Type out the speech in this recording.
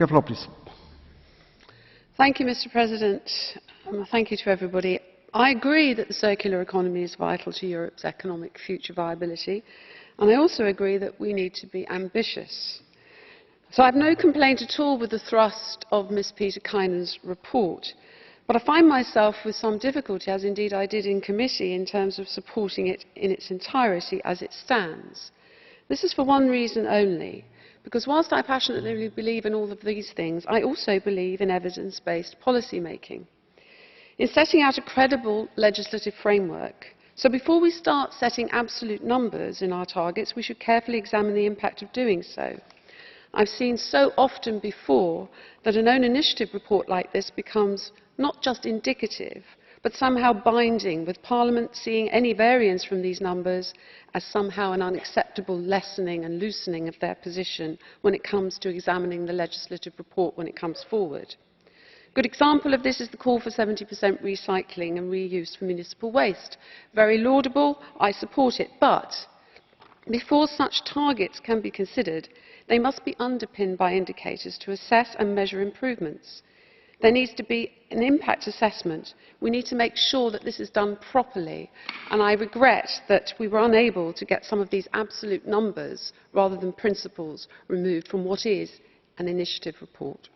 Your floor, please. Thank you, Mr. President. Thank you to everybody. I agree that the circular economy is vital to Europe's economic future viability, and I also agree that we need to be ambitious. So I have no complaint at all with the thrust of Ms. Pietikäinen's report, but I find myself with some difficulty, as indeed I did in committee, in terms of supporting it in its entirety as it stands. This is for one reason only, because whilst I passionately believe in all of these things, I also believe in evidence-based policy making, in setting out a credible legislative framework. So before we start setting absolute numbers in our targets, we should carefully examine the impact of doing so. I've seen so often before that an own initiative report like this becomes not just indicative, but somehow binding, with Parliament seeing any variance from these numbers as somehow an unacceptable lessening and loosening of their position when it comes to examining the legislative report when it comes forward. A good example of this is the call for 70% recycling and reuse for municipal waste. Very laudable, I support it, but before such targets can be considered, they must be underpinned by indicators to assess and measure improvements. There needs to be an impact assessment. We need to make sure that this is done properly, and I regret that we were unable to get some of these absolute numbers rather than principles removed from what is an initiative report.